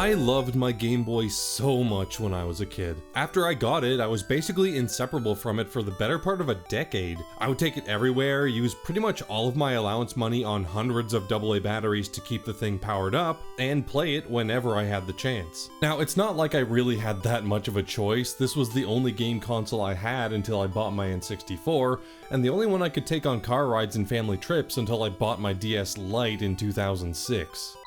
I loved my Game Boy so much when I was a kid. After I got it, I was basically inseparable from it for the better part of a decade. I would take it everywhere, use pretty much all of my allowance money on hundreds of AA batteries to keep the thing powered up, and play it whenever I had the chance. Now, it's not like I really had that much of a choice. This was the only game console I had until I bought my N64, and the only one I could take on car rides and family trips until I bought my DS Lite in 2006.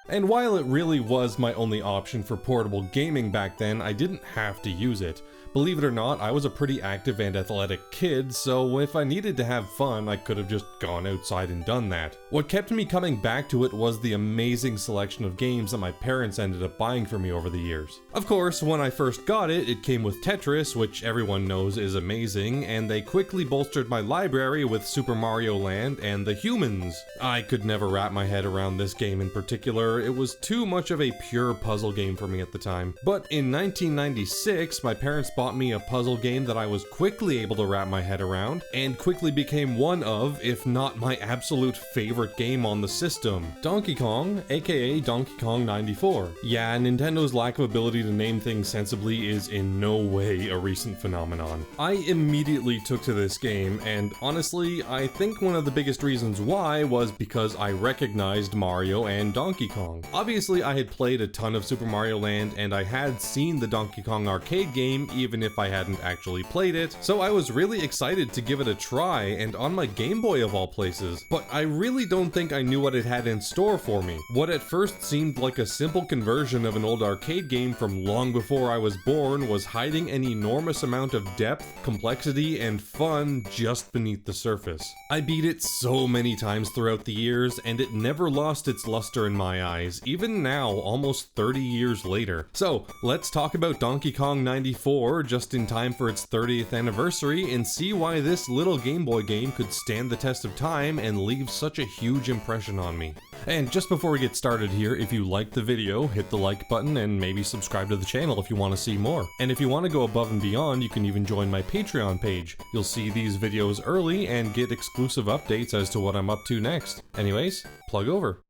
And while it really was my only option for portable gaming back then, I didn't have to use it. Believe it or not, I was a pretty active and athletic kid, so if I needed to have fun, I could have just gone outside and done that. What kept me coming back to it was the amazing selection of games that my parents ended up buying for me over the years. Of course, when I first got it, it came with Tetris, which everyone knows is amazing, and they quickly bolstered my library with Super Mario Land and The Humans. I could never wrap my head around this game in particular. It was too much of a pure puzzle game for me at the time. But in 1996, my parents bought me a puzzle game that I was quickly able to wrap my head around, and quickly became one of, if not my absolute favorite game on the system, Donkey Kong, aka Donkey Kong 94. Yeah, Nintendo's lack of ability to name things sensibly is in no way a recent phenomenon. I immediately took to this game, and honestly, I think one of the biggest reasons why was because I recognized Mario and Donkey Kong. Obviously, I had played a ton of Super Mario Land, and I had seen the Donkey Kong arcade game, even if I hadn't actually played it, so I was really excited to give it a try, and on my Game Boy of all places. But I really don't think I knew what it had in store for me. What at first seemed like a simple conversion of an old arcade game from long before I was born was hiding an enormous amount of depth, complexity, and fun just beneath the surface. I beat it so many times throughout the years, and it never lost its luster in my eyes, even now, almost 30 years later. So, let's talk about Donkey Kong 94 just in time for its 30th anniversary and see why this little Game Boy game could stand the test of time and leave such a huge impression on me. And just before we get started here, if you liked the video, hit the like button and maybe subscribe to the channel if you want to see more. And if you want to go above and beyond, you can even join my Patreon page. You'll see these videos early and get exclusive updates as to what I'm up to next. Anyways, plug over.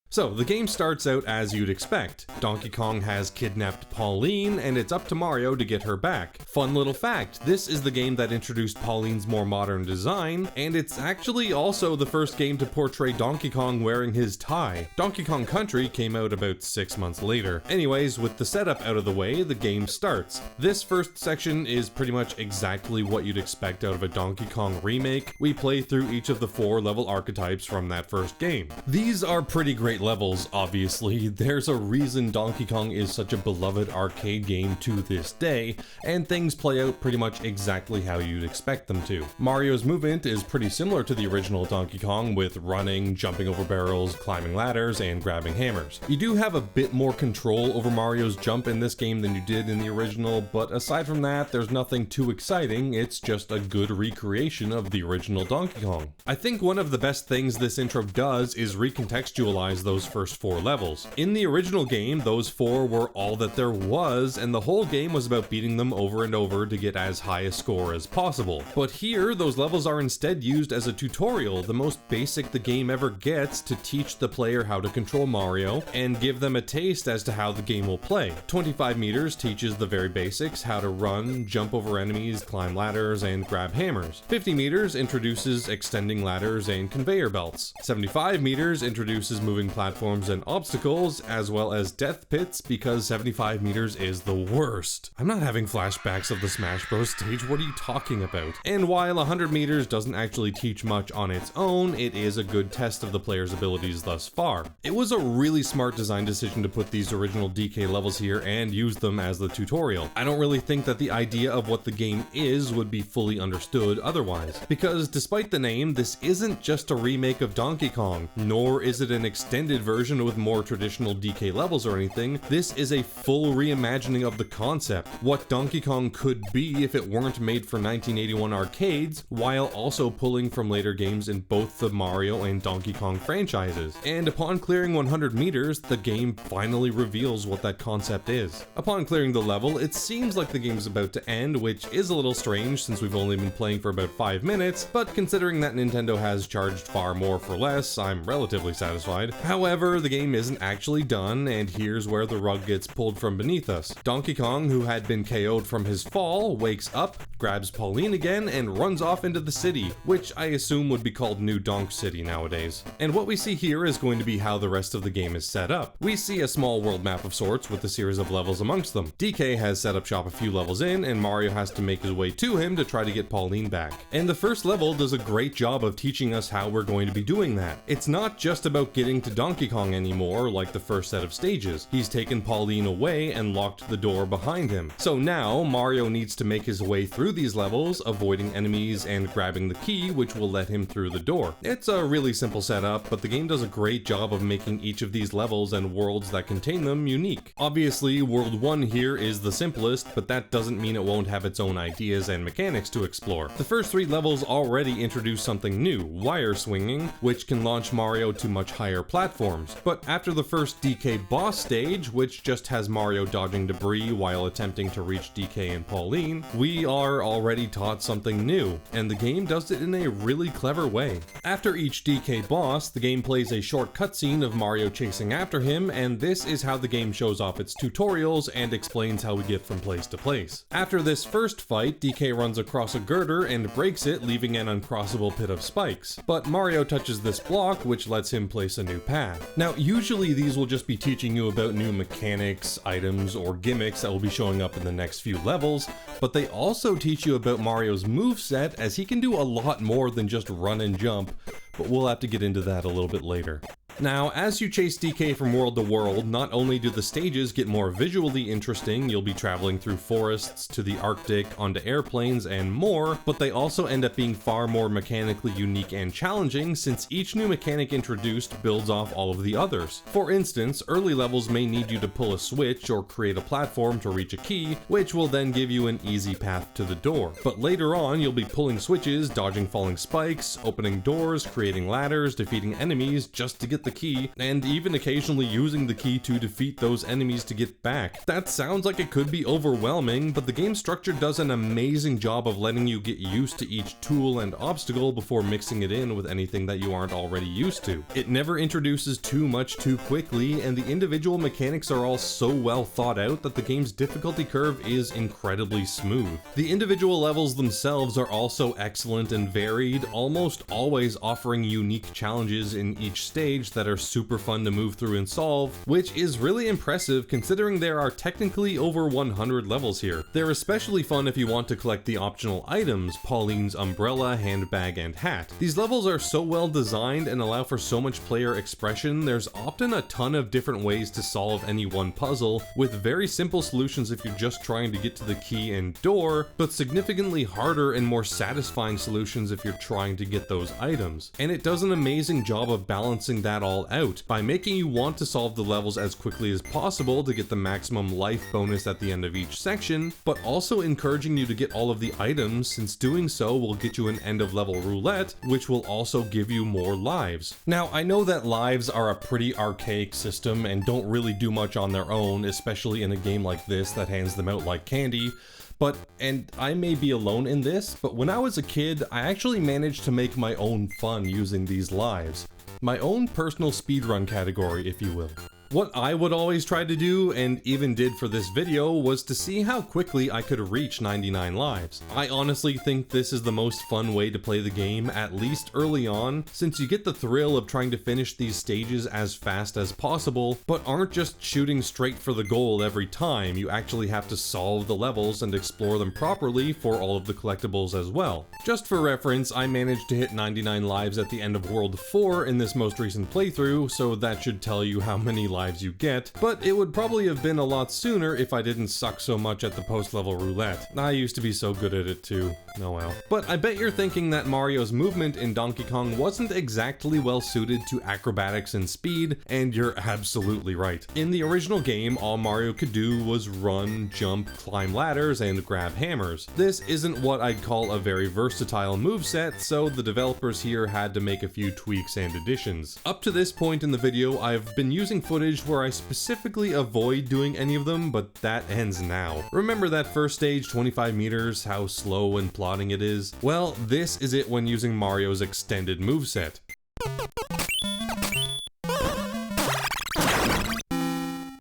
So, the game starts out as you'd expect. Donkey Kong has kidnapped Pauline, and it's up to Mario to get her back. Fun little fact, this is the game that introduced Pauline's more modern design, and it's actually also the first game to portray Donkey Kong wearing his tie. Donkey Kong Country came out about 6 months later. Anyways, with the setup out of the way, the game starts. This first section is pretty much exactly what you'd expect out of a Donkey Kong remake. We play through each of the 4 level archetypes from that first game. These are pretty great levels, obviously. There's a reason Donkey Kong is such a beloved arcade game to this day, and things play out pretty much exactly how you'd expect them to. Mario's movement is pretty similar to the original Donkey Kong, with running, jumping over barrels, climbing ladders, and grabbing hammers. You do have a bit more control over Mario's jump in this game than you did in the original, but aside from that, there's nothing too exciting. It's just a good recreation of the original Donkey Kong. I think one of the best things this intro does is recontextualize those first 4 levels. In the original game, those 4 were all that there was, and the whole game was about beating them over and over to get as high a score as possible. But here, those levels are instead used as a tutorial, the most basic the game ever gets, to teach the player how to control Mario and give them a taste as to how the game will play. 25 meters teaches the very basics, how to run, jump over enemies, climb ladders, and grab hammers. 50 meters introduces extending ladders and conveyor belts. 75 meters introduces moving platforms and obstacles, as well as death pits, because 75 meters is the worst. I'm not having flashbacks of the Smash Bros stage, what are you talking about? And while 100 meters doesn't actually teach much on its own, it is a good test of the player's abilities thus far. It was a really smart design decision to put these original DK levels here and use them as the tutorial. I don't really think that the idea of what the game is would be fully understood otherwise, because despite the name, this isn't just a remake of Donkey Kong, nor is it an extended extended version with more traditional DK levels or anything. This is a full reimagining of the concept, what Donkey Kong could be if it weren't made for 1981 arcades, while also pulling from later games in both the Mario and Donkey Kong franchises. And upon clearing 100 meters, the game finally reveals what that concept is. Upon clearing the level, it seems like the game's about to end, which is a little strange since we've only been playing for about 5 minutes, but considering that Nintendo has charged far more for less, I'm relatively satisfied. However, the game isn't actually done, and here's where the rug gets pulled from beneath us. Donkey Kong, who had been KO'd from his fall, wakes up, grabs Pauline again, and runs off into the city, which I assume would be called New Donk City nowadays. And what we see here is going to be how the rest of the game is set up. We see a small world map of sorts with a series of levels amongst them. DK has set up shop a few levels in, and Mario has to make his way to him to try to get Pauline back. And the first level does a great job of teaching us how we're going to be doing that. It's not just about getting to Donkey Kong anymore like the first set of stages. He's taken Pauline away and locked the door behind him. So now Mario needs to make his way through these levels, avoiding enemies and grabbing the key which will let him through the door. It's a really simple setup, but the game does a great job of making each of these levels and worlds that contain them unique. Obviously, World 1 here is the simplest, but that doesn't mean it won't have its own ideas and mechanics to explore. The first 3 levels already introduce something new, wire swinging, which can launch Mario to much higher platforms. But after the first DK boss stage, which just has Mario dodging debris while attempting to reach DK and Pauline, we are already taught something new, and the game does it in a really clever way. After each DK boss, the game plays a short cutscene of Mario chasing after him, and this is how the game shows off its tutorials and explains how we get from place to place. After this first fight, DK runs across a girder and breaks it, leaving an uncrossable pit of spikes. But Mario touches this block, which lets him place a new path. Now, usually these will just be teaching you about new mechanics, items, or gimmicks that will be showing up in the next few levels, but they also teach you about Mario's moveset, as he can do a lot more than just run and jump, but we'll have to get into that a little bit later. Now, as you chase DK from world to world, not only do the stages get more visually interesting, you'll be traveling through forests, to the Arctic, onto airplanes, and more, but they also end up being far more mechanically unique and challenging, since each new mechanic introduced builds off all of the others. For instance, early levels may need you to pull a switch or create a platform to reach a key, which will then give you an easy path to the door. But later on, you'll be pulling switches, dodging falling spikes, opening doors, creating ladders, defeating enemies just to get the key, and even occasionally using the key to defeat those enemies to get back. That sounds like it could be overwhelming, but the game structure does an amazing job of letting you get used to each tool and obstacle before mixing it in with anything that you aren't already used to. It never introduces too much too quickly, and the individual mechanics are all so well thought out that the game's difficulty curve is incredibly smooth. The individual levels themselves are also excellent and varied, almost always offering unique challenges in each stage that are super fun to move through and solve, which is really impressive considering there are technically over 100 levels here. They're especially fun if you want to collect the optional items, Pauline's umbrella, handbag, and hat. These levels are so well designed and allow for so much player expression, there's often a ton of different ways to solve any one puzzle, with very simple solutions if you're just trying to get to the key and door, but significantly harder and more satisfying solutions if you're trying to get those items. And it does an amazing job of balancing that all out by making you want to solve the levels as quickly as possible to get the maximum life bonus at the end of each section, but also encouraging you to get all of the items, since doing so will get you an end of level roulette, which will also give you more lives. Now, I know that lives are a pretty archaic system and don't really do much on their own, especially in a game like this that hands them out like candy. But, and I may be alone in this, but when I was a kid, I actually managed to make my own fun using these lives. My own personal speedrun category, if you will. What I would always try to do, and even did for this video, was to see how quickly I could reach 99 lives. I honestly think this is the most fun way to play the game, at least early on, since you get the thrill of trying to finish these stages as fast as possible, but aren't just shooting straight for the goal every time. You actually have to solve the levels and explore them properly for all of the collectibles as well. Just for reference, I managed to hit 99 lives at the end of World 4 in this most recent playthrough, so that should tell you how many lives lives you get, but it would probably have been a lot sooner if I didn't suck so much at the post-level roulette. I used to be so good at it too. Oh well. But I bet you're thinking that Mario's movement in Donkey Kong wasn't exactly well suited to acrobatics and speed, and you're absolutely right. In the original game, all Mario could do was run, jump, climb ladders, and grab hammers. This isn't what I'd call a very versatile moveset, so the developers here had to make a few tweaks and additions. Up to this point in the video, I've been using footage where I specifically avoid doing any of them, but that ends now. Remember that first stage, 25 meters, how slow and plodding it is? Well, this is it when using Mario's extended moveset.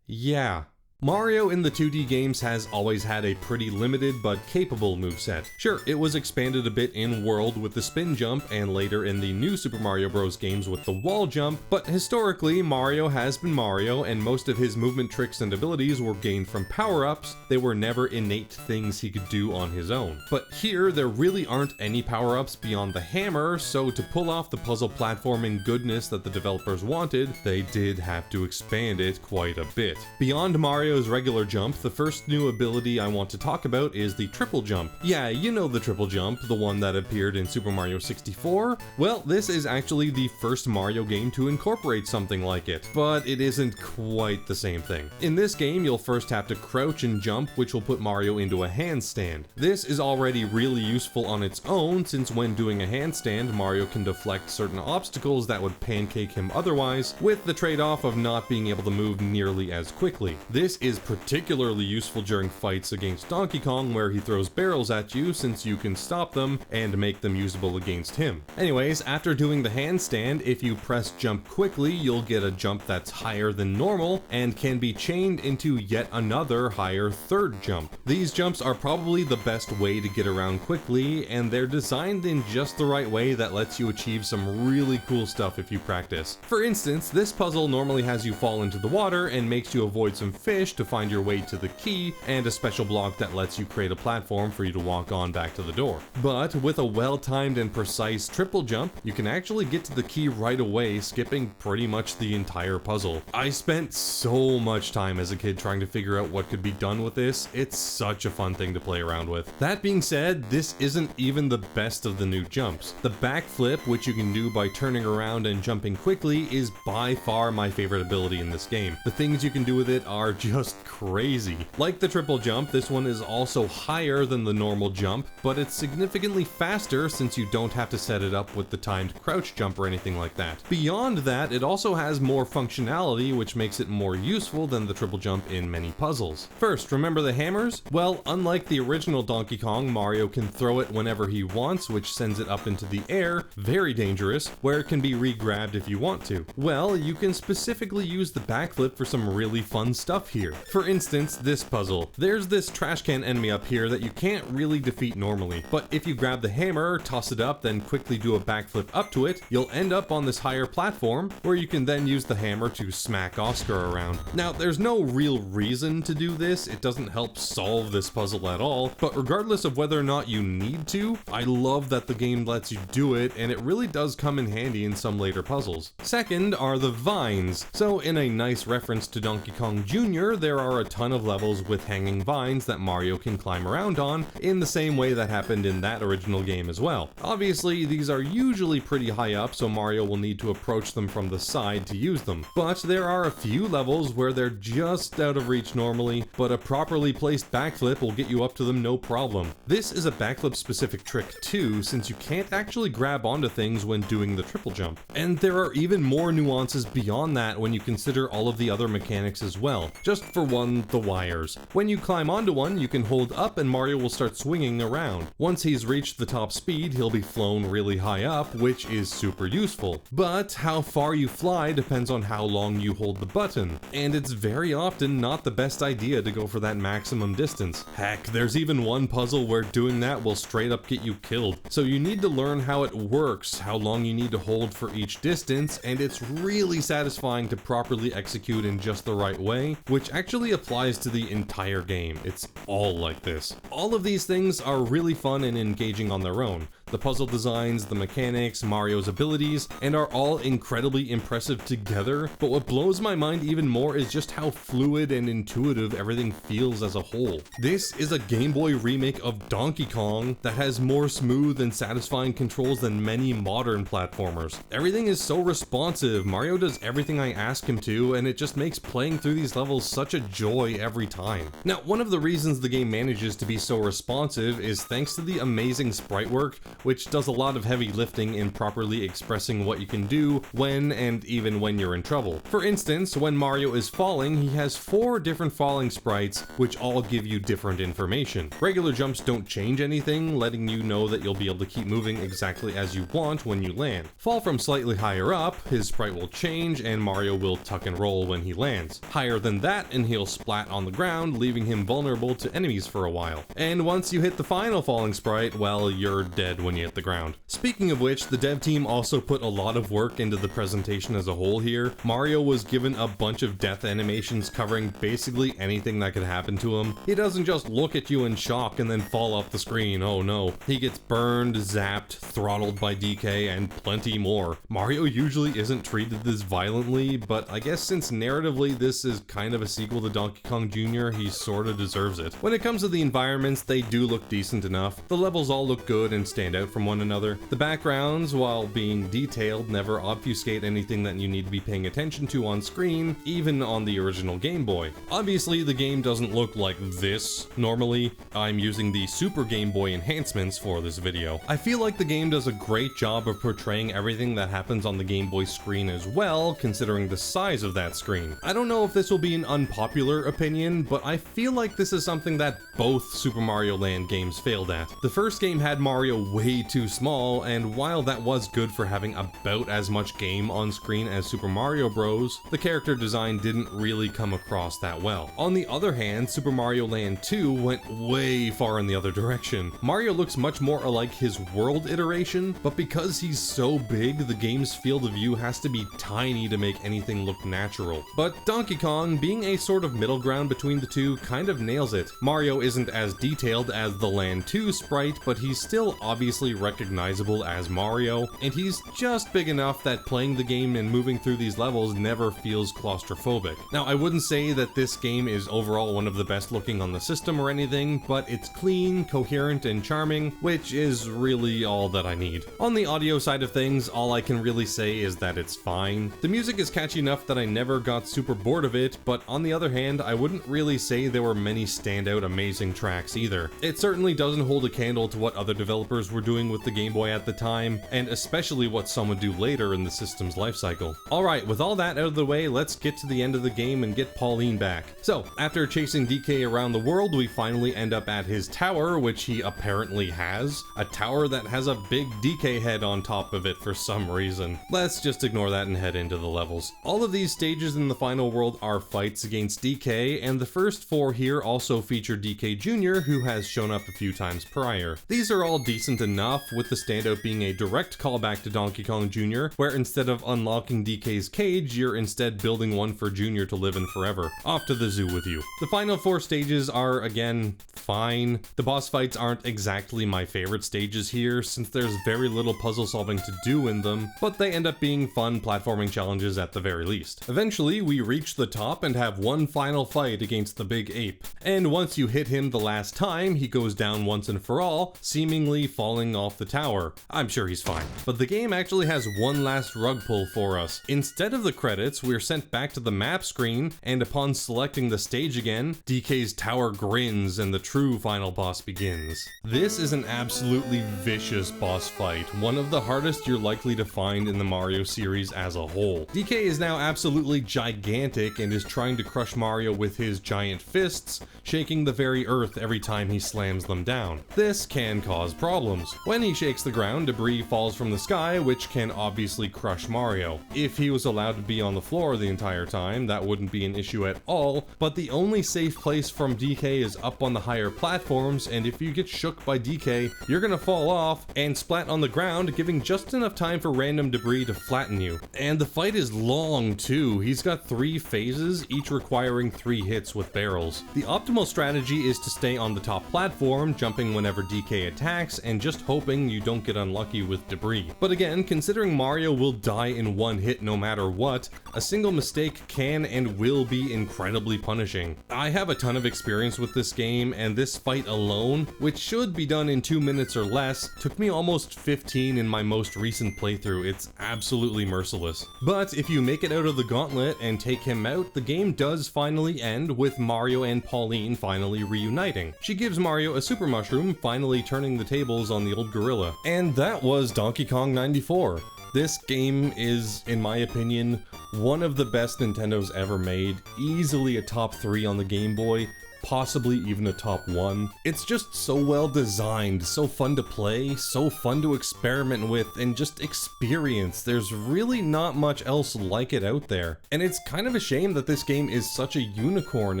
Yeah. Mario in the 2D games has always had a pretty limited but capable moveset. Sure, it was expanded a bit in World with the spin jump and later in the new Super Mario Bros. Games with the wall jump, but historically Mario has been Mario and most of his movement tricks and abilities were gained from power-ups. They were never innate things he could do on his own. But here there really aren't any power-ups beyond the hammer, so to pull off the puzzle platforming goodness that the developers wanted, they did have to expand it quite a bit. Beyond Mario's regular jump, the first new ability I want to talk about is the triple jump. Yeah, you know the triple jump, the one that appeared in Super Mario 64? Well, this is actually the first Mario game to incorporate something like it, but it isn't quite the same thing. In this game, you'll first have to crouch and jump, which will put Mario into a handstand. This is already really useful on its own, since when doing a handstand, Mario can deflect certain obstacles that would pancake him otherwise, with the trade-off of not being able to move nearly as quickly. This is particularly useful during fights against Donkey Kong where he throws barrels at you, since you can stop them and make them usable against him. Anyways, after doing the handstand, if you press jump quickly, you'll get a jump that's higher than normal and can be chained into yet another higher third jump. These jumps are probably the best way to get around quickly, and they're designed in just the right way that lets you achieve some really cool stuff if you practice. For instance, this puzzle normally has you fall into the water and makes you avoid some fish to find your way to the key, and a special block that lets you create a platform for you to walk on back to the door. But with a well-timed and precise triple jump, you can actually get to the key right away, skipping pretty much the entire puzzle. I spent so much time as a kid trying to figure out what could be done with this. It's such a fun thing to play around with. That being said, this isn't even the best of the new jumps. The backflip, which you can do by turning around and jumping quickly, is by far my favorite ability in this game. The things you can do with it are just crazy. Like the triple jump, this one is also higher than the normal jump, but it's significantly faster since you don't have to set it up with the timed crouch jump or anything like that. Beyond that, it also has more functionality, which makes it more useful than the triple jump in many puzzles. First, remember the hammers? Well, unlike the original Donkey Kong, Mario can throw it whenever he wants, which sends it up into the air, very dangerous, where it can be re-grabbed if you want to. Well, you can specifically use the backflip for some really fun stuff here. For instance, this puzzle. There's this trash can enemy up here that you can't really defeat normally, but if you grab the hammer, toss it up, then quickly do a backflip up to it, you'll end up on this higher platform where you can then use the hammer to smack Oscar around. Now, there's no real reason to do this, it doesn't help solve this puzzle at all, but regardless of whether or not you need to, I love that the game lets you do it, and it really does come in handy in some later puzzles. Second are the vines. So in a nice reference to Donkey Kong Jr., there are a ton of levels with hanging vines that Mario can climb around on, in the same way that happened in that original game as well. Obviously, these are usually pretty high up, so Mario will need to approach them from the side to use them. But there are a few levels where they're just out of reach normally, but a properly placed backflip will get you up to them no problem. This is a backflip specific trick too, since you can't actually grab onto things when doing the triple jump. And there are even more nuances beyond that when you consider all of the other mechanics as well. Just for one, the wires. When you climb onto one, you can hold up and Mario will start swinging around. Once he's reached the top speed, he'll be flown really high up, which is super useful. But how far you fly depends on how long you hold the button, and it's very often not the best idea to go for that maximum distance. Heck, there's even one puzzle where doing that will straight up get you killed. So you need to learn how it works, how long you need to hold for each distance, and it's really satisfying to properly execute in just the right way, which actually applies to the entire game. It's all like this. All of these things are really fun and engaging on their own. The puzzle designs, the mechanics, Mario's abilities, and are all incredibly impressive together, but what blows my mind even more is just how fluid and intuitive everything feels as a whole. This is a Game Boy remake of Donkey Kong that has more smooth and satisfying controls than many modern platformers. Everything is so responsive, Mario does everything I ask him to, and it just makes playing through these levels such a joy every time. Now, one of the reasons the game manages to be so responsive is thanks to the amazing sprite work, which does a lot of heavy lifting in properly expressing what you can do when and even when you're in trouble. For instance, when Mario is falling, he has 4 different falling sprites, which all give you different information. Regular jumps don't change anything, letting you know that you'll be able to keep moving exactly as you want when you land. Fall from slightly higher up, his sprite will change and Mario will tuck and roll when he lands. Higher than that and he'll splat on the ground, leaving him vulnerable to enemies for a while. And once you hit the final falling sprite, well, you're dead when you hit the ground. Speaking of which, the dev team also put a lot of work into the presentation as a whole here. Mario was given a bunch of death animations covering basically anything that could happen to him. He doesn't just look at you in shock and then fall off the screen, oh no. He gets burned, zapped, throttled by DK, and plenty more. Mario usually isn't treated this violently, but I guess since narratively this is kind of a sequel to Donkey Kong Jr., he sorta deserves it. When it comes to the environments, they do look decent enough. The levels all look good and stand out from one another. The backgrounds, while being detailed, never obfuscate anything that you need to be paying attention to on screen, even on the original Game Boy. Obviously, the game doesn't look like this normally. I'm using the Super Game Boy enhancements for this video. I feel like the game does a great job of portraying everything that happens on the Game Boy screen as well, considering the size of that screen. I don't know if this will be an unpopular opinion, but I feel like this is something that both Super Mario Land games failed at. The first game had Mario way too small, and while that was good for having about as much game on screen as Super Mario Bros., the character design didn't really come across that well. On the other hand, Super Mario Land 2 went way far in the other direction. Mario looks much more like his world iteration, but because he's so big, the game's field of view has to be tiny to make anything look natural. But Donkey Kong, being a sort of middle ground between the two, kind of nails it. Mario isn't as detailed as the Land 2 sprite, but he's still obviously recognizable as Mario, and he's just big enough that playing the game and moving through these levels never feels claustrophobic. Now, I wouldn't say that this game is overall one of the best looking on the system or anything, but it's clean, coherent, and charming, which is really all that I need. On the audio side of things, all I can really say is that it's fine. The music is catchy enough that I never got super bored of it, but on the other hand, I wouldn't really say there were many standout amazing tracks either. It certainly doesn't hold a candle to what other developers were doing with the Game Boy at the time, and especially what some would do later in the system's lifecycle. Alright, with all that out of the way, let's get to the end of the game and get Pauline back. So, after chasing DK around the world, we finally end up at his tower, which he apparently has. A tower that has a big DK head on top of it for some reason. Let's just ignore that and head into the levels. All of these stages in the final world are fights against DK, and the first 4 here also feature DK Jr., who has shown up a few times prior. These are all decent enough, with the standout being a direct callback to Donkey Kong Jr., where instead of unlocking DK's cage, you're instead building one for Jr. to live in forever. Off to the zoo with you. The final 4 stages are, again, fine. The boss fights aren't exactly my favorite stages here, since there's very little puzzle solving to do in them, but they end up being fun platforming challenges at the very least. Eventually, we reach the top and have one final fight against the big ape. And once you hit him the last time, he goes down once and for all, seemingly falling off the tower. I'm sure he's fine. But the game actually has one last rug pull for us. Instead of the credits, we're sent back to the map screen, and upon selecting the stage again, DK's tower grins and the true final boss begins. This is an absolutely vicious boss fight, one of the hardest you're likely to find in the Mario series as a whole. DK is now absolutely gigantic and is trying to crush Mario with his giant fists, shaking the very earth every time he slams them down. This can cause problems. When he shakes the ground, debris falls from the sky, which can obviously crush Mario. If he was allowed to be on the floor the entire time, that wouldn't be an issue at all, but the only safe place from DK is up on the higher platforms, and if you get shook by DK, you're gonna fall off and splat on the ground, giving just enough time for random debris to flatten you. And the fight is long too. He's got 3 phases, each requiring 3 hits with barrels. The optimal strategy is to stay on the top platform, jumping whenever DK attacks, and just hoping you don't get unlucky with debris. But again, considering Mario will die in one hit no matter what, a single mistake can and will be incredibly punishing. I have a ton of experience with this game, and this fight alone, which should be done in 2 minutes or less, took me almost 15 in my most recent playthrough. It's absolutely merciless. But if you make it out of the gauntlet and take him out, the game does finally end with Mario and Pauline finally reuniting. She gives Mario a super mushroom, finally turning the tables on the old gorilla. And that was Donkey Kong 94. This game is, in my opinion, one of the best Nintendo's ever made, easily a top 3 on the Game Boy, possibly even a top 1. It's just so well designed, so fun to play, so fun to experiment with, and just experience. There's really not much else like it out there. And it's kind of a shame that this game is such a unicorn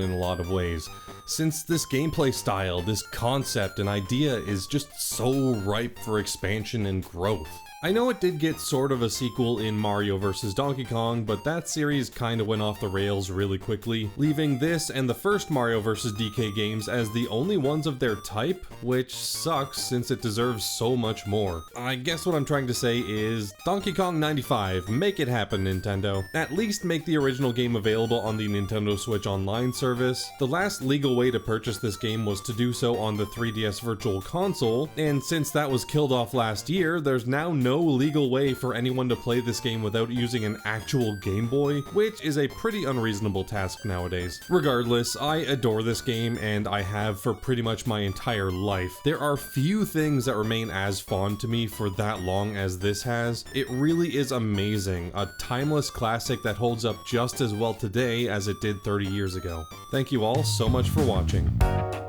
in a lot of ways, since this gameplay style, this concept and idea is just so ripe for expansion and growth. I know it did get sort of a sequel in Mario vs. Donkey Kong, but that series kinda went off the rails really quickly, leaving this and the first Mario vs. DK games as the only ones of their type, which sucks since it deserves so much more. I guess what I'm trying to say is, Donkey Kong 95, make it happen, Nintendo. At least make the original game available on the Nintendo Switch Online service. The last legal way to purchase this game was to do so on the 3DS Virtual Console, and since that was killed off last year, there's now no legal way for anyone to play this game without using an actual Game Boy, which is a pretty unreasonable task nowadays. Regardless, I adore this game, and I have for pretty much my entire life. There are few things that remain as fond to me for that long as this has. It really is amazing, a timeless classic that holds up just as well today as it did 30 years ago. Thank you all so much for watching.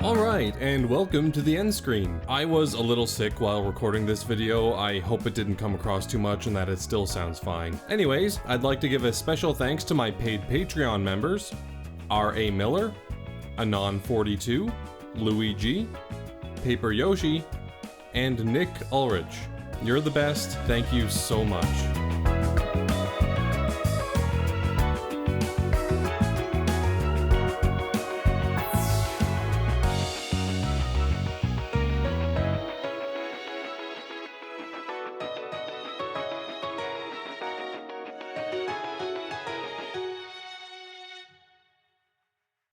Alright, and welcome to the end screen. I was a little sick while recording this video. I hope it didn't come across too much and that it still sounds fine. Anyways, I'd like to give a special thanks to my paid Patreon members, R.A. Miller, Anon42, Louis G, Paper Yoshi, and Nick Ulrich. You're the best, thank you so much.